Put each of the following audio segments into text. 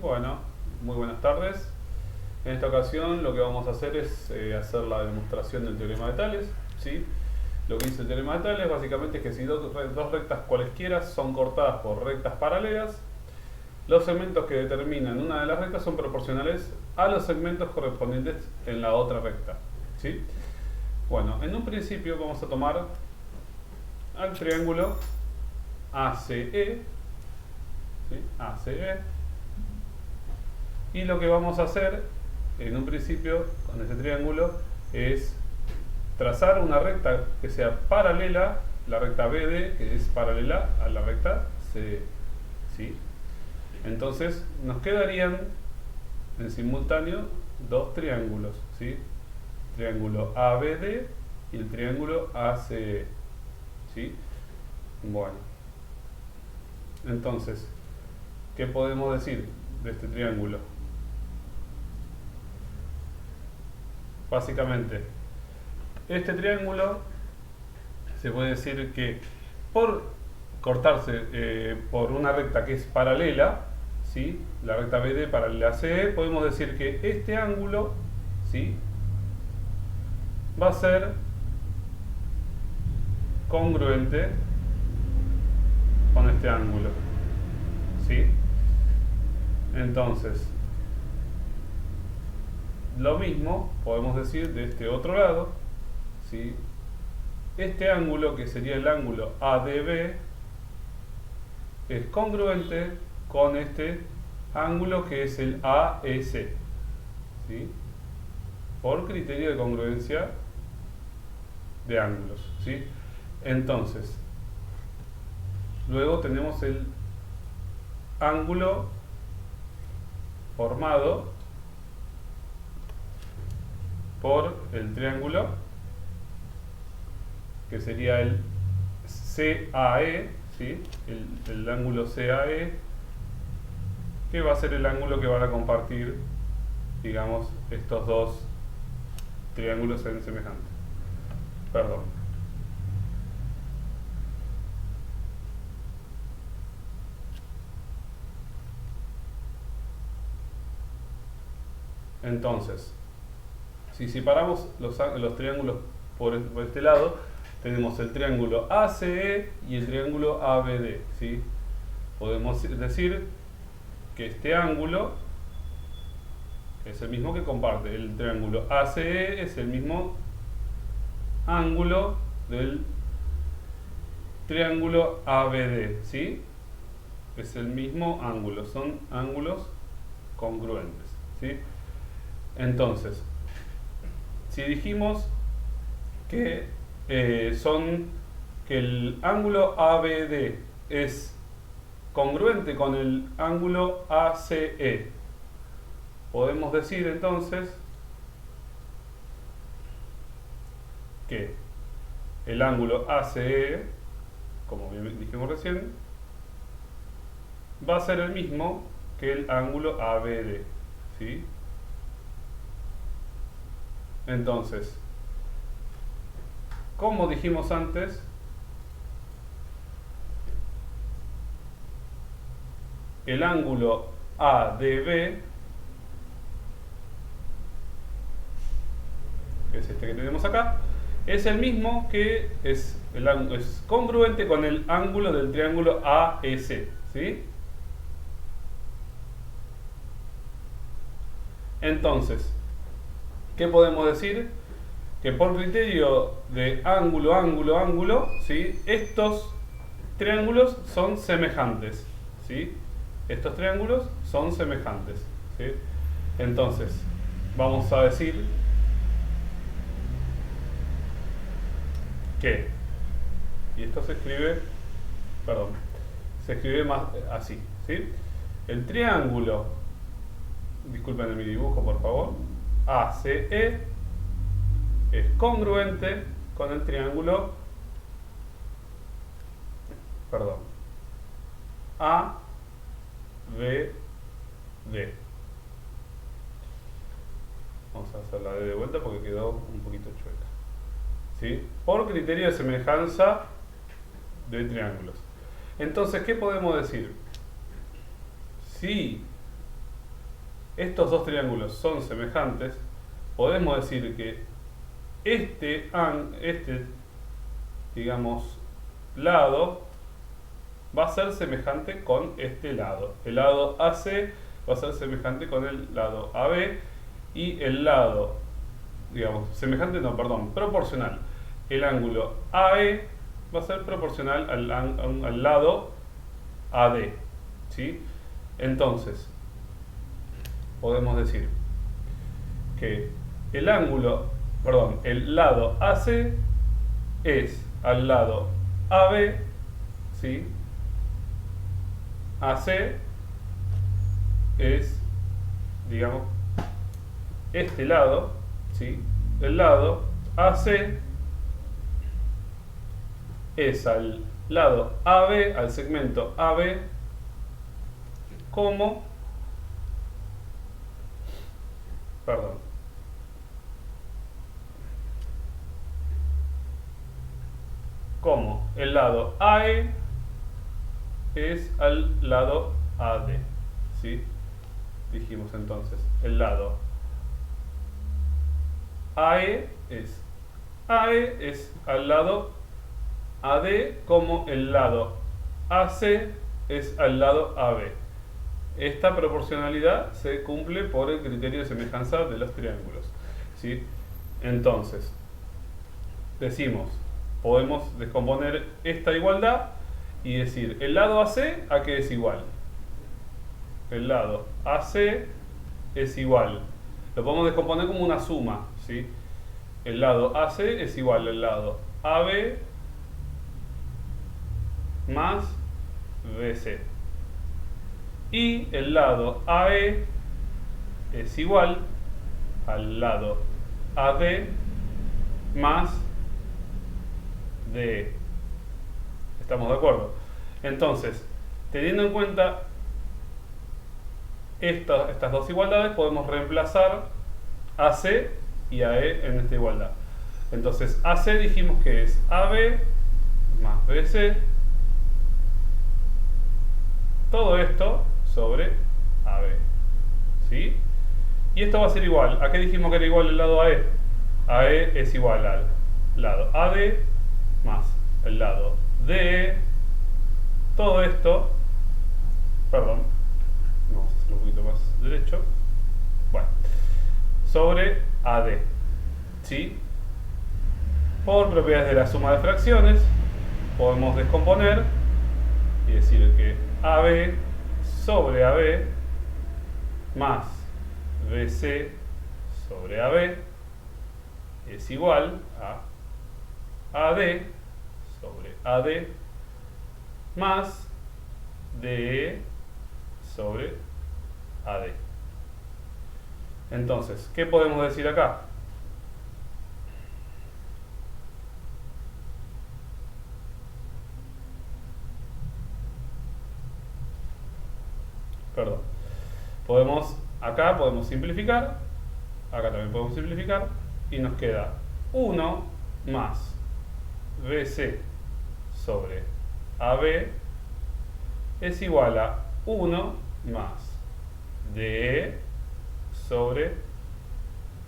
Bueno, muy buenas tardes. En esta ocasión lo que vamos a hacer es hacer la demostración del teorema de Tales, ¿sí? Lo que dice el teorema de Tales básicamente es que si dos rectas cualesquiera son cortadas por rectas paralelas, los segmentos que determinan una de las rectas son proporcionales a los segmentos correspondientes en la otra recta, ¿sí? Bueno, en un principio vamos a tomar al triángulo ACE, ¿sí? ACE, y lo que vamos a hacer en un principio con este triángulo es trazar una recta que sea paralela, la recta BD, que es paralela a la recta CE, ¿sí? Entonces nos quedarían en simultáneo dos triángulos, ¿sí? Triángulo ABD y el triángulo ACE, ¿sí? Bueno, entonces, ¿qué podemos decir de este triángulo? Básicamente, este triángulo se puede decir que por cortarse por una recta que es paralela, ¿sí? La recta BD paralela a CE, podemos decir que este ángulo, ¿sí? Va a ser congruente con este ángulo, ¿sí? Entonces, lo mismo podemos decir de este otro lado, ¿sí? Este ángulo, que sería el ángulo ADB, es congruente con este ángulo que es el AEC, ¿sí? Por criterio de congruencia de ángulos, ¿sí? Entonces, luego tenemos el ángulo formado por el triángulo, que sería el CAE, ¿sí? El ángulo CAE, que va a ser el ángulo que van a compartir, digamos, estos dos triángulos en semejante. Perdón. Entonces, si separamos los triángulos por este lado, tenemos el triángulo ACE y el triángulo ABD, ¿sí? Podemos decir que este ángulo es el mismo que comparte el triángulo ACE, es el mismo ángulo del triángulo ABD, ¿sí? Es el mismo ángulo, son ángulos congruentes, ¿sí? Entonces, si dijimos que que el ángulo ABD es congruente con el ángulo ACE, podemos decir entonces que el ángulo ACE, como dijimos recién, va a ser el mismo que el ángulo ABD, ¿sí? Entonces, como dijimos antes, el ángulo ADB, que es este que tenemos acá, es el mismo que es congruente con el ángulo del triángulo AEC, ¿sí? Entonces, ¿qué podemos decir? Que por criterio de ángulo, ángulo, ángulo, ¿sí? Estos triángulos son semejantes, ¿sí? Estos triángulos son semejantes, ¿sí? Entonces, vamos a decir que, y esto se escribe, perdón, se escribe más así, ¿sí? El triángulo, disculpen mi dibujo por favor, ACE es congruente con el triángulo, perdón, ABD. Vamos a hacer la D de vuelta porque quedó un poquito chueca, ¿sí? Por criterio de semejanza de triángulos. Entonces, ¿qué podemos decir? Si estos dos triángulos son semejantes, podemos decir que este digamos, lado va a ser semejante con este lado. El lado AC va a ser semejante con el lado AB y el lado, digamos, semejante no, perdón, proporcional. El ángulo AE va a ser proporcional al lado AD, ¿sí? Entonces, podemos decir que el lado AC es al lado AB, ¿sí? AC es, digamos, este lado, ¿sí? El lado AC es al lado AB, al segmento AB, como el lado AE es al lado AD, ¿sí? Dijimos entonces, el lado AE es al lado AD, como el lado AC es al lado AB. Esta proporcionalidad se cumple por el criterio de semejanza de los triángulos, ¿sí? Entonces, decimos, podemos descomponer esta igualdad y decir, el lado AC, ¿a qué es igual? El lado AC es igual, lo podemos descomponer como una suma, ¿sí? El lado AC es igual al lado AB más BC. Y el lado AE es igual al lado AD más DE. ¿Estamos de acuerdo? Entonces, teniendo en cuenta estas dos igualdades, podemos reemplazar AC y AE en esta igualdad. Entonces, AC dijimos que es AB más BC. Todo esto sobre AB, ¿sí? Y esto va a ser igual. ¿A qué dijimos que era igual el lado AE? AE es igual al lado AD más el lado DE. Todo esto, perdón, vamos a hacerlo un poquito más derecho. Bueno, sobre AD, ¿sí? Por propiedades de la suma de fracciones, podemos descomponer y decir que AB sobre AB más BC sobre AB es igual a AD sobre AD más DE sobre AD. Entonces, ¿qué podemos decir acá? Perdón. Acá podemos simplificar, acá también podemos simplificar, y nos queda 1 más BC sobre AB es igual a 1 más DE sobre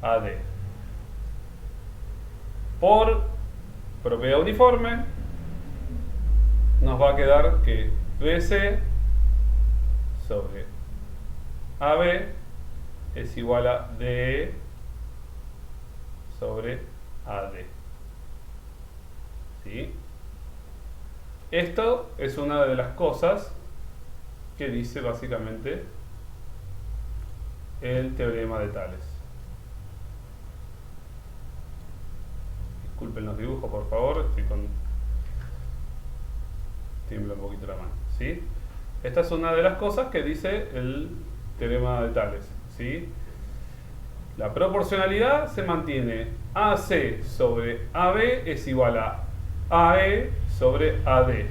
AD. Por propiedad uniforme, nos va a quedar que BC sobre AB es igual a DE sobre AD. ¿Sí? Esto es una de las cosas que dice básicamente el teorema de Tales. Disculpen los dibujos, por favor, tiembla un poquito la mano, ¿sí? Esta es una de las cosas que dice el teorema de Tales, ¿sí? La proporcionalidad se mantiene. AC sobre AB es igual a AE sobre AD.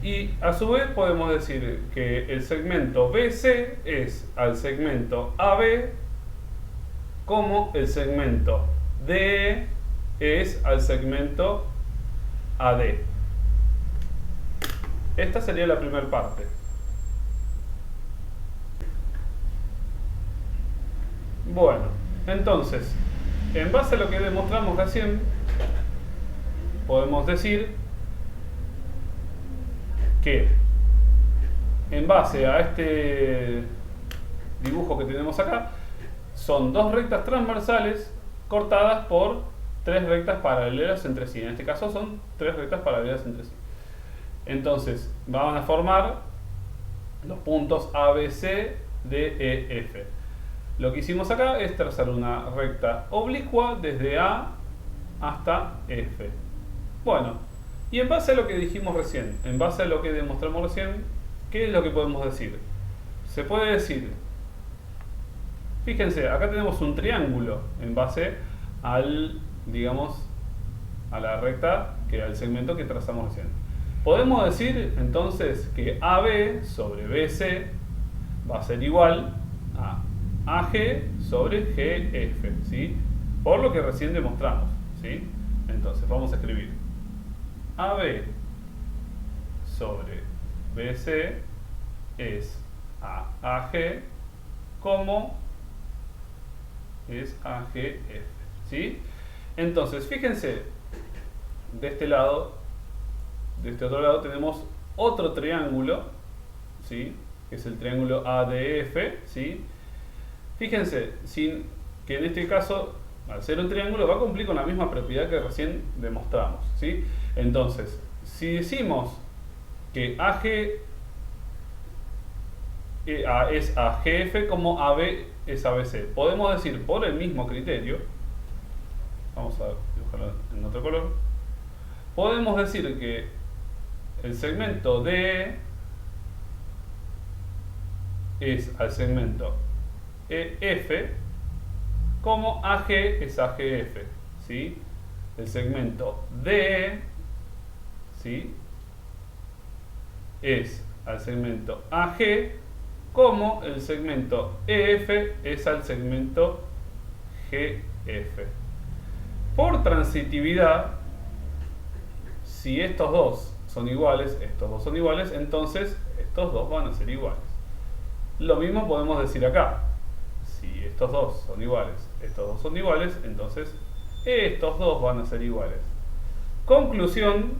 Y a su vez podemos decir que el segmento BC es al segmento AB como el segmento DE es al segmento AD. Esta sería la primera parte. Bueno, entonces, en base a lo que demostramos recién, podemos decir que en base a este dibujo que tenemos acá, son dos rectas transversales cortadas por tres rectas paralelas entre sí. En este caso son tres rectas paralelas entre sí. Entonces van a formar los puntos A, B, C, D, E, F. Lo que hicimos acá es trazar una recta oblicua desde A hasta F. Bueno, y en base a lo que dijimos recién, en base a lo que demostramos recién, ¿qué es lo que podemos decir? Se puede decir, fíjense, acá tenemos un triángulo en base al, digamos, a la recta, al segmento que trazamos recién. Podemos decir entonces que AB sobre BC va a ser igual a AG sobre GF, ¿sí? Por lo que recién demostramos, ¿sí? Entonces vamos a escribir AB sobre BC es a AG como es AGF, ¿sí? Entonces, fíjense, de este lado, de este otro lado tenemos otro triángulo, ¿sí? Que es el triángulo ADF, ¿sí? Fíjense, que en este caso, al ser un triángulo, va a cumplir con la misma propiedad que recién demostramos, ¿sí? Entonces, si decimos que AG es AGF como AB es ABC, podemos decir por el mismo criterio, vamos a dibujarlo en otro color, podemos decir que el segmento DE es al segmento EF como AG es AGF, ¿sí? El segmento DE, ¿sí?, es al segmento AG como el segmento EF es al segmento GF. Por transitividad, si estos dos son iguales, entonces estos dos van a ser iguales. Lo mismo podemos decir acá. Si estos dos son iguales, entonces estos dos van a ser iguales. Conclusión,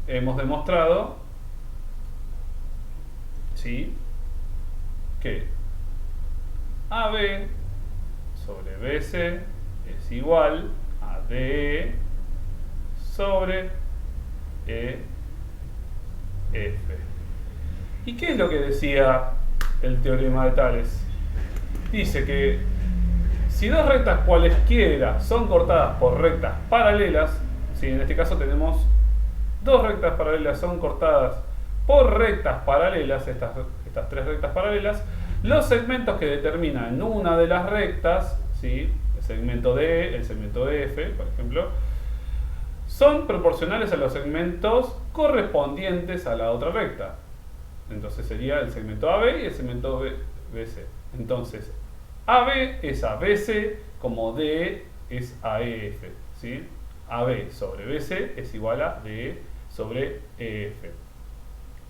hemos demostrado, ¿sí?, que AB sobre BC es igual a DE sobre EF. ¿Y qué es lo que decía el teorema de Tales? Dice que si dos rectas cualesquiera son cortadas por rectas paralelas, ¿sí?, en este caso tenemos dos rectas paralelas son cortadas por rectas paralelas, estas tres rectas paralelas, los segmentos que determinan una de las rectas, ¿sí?, el segmento D, el segmento F, por ejemplo, son proporcionales a los segmentos correspondientes a la otra recta. Entonces sería el segmento AB y el segmento BC. Entonces, AB es a BC como DE es a EF, ¿sí? AB sobre BC es igual a DE sobre EF.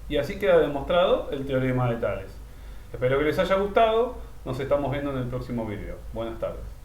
Y así queda demostrado el teorema de Tales. Espero que les haya gustado. Nos estamos viendo en el próximo video. Buenas tardes.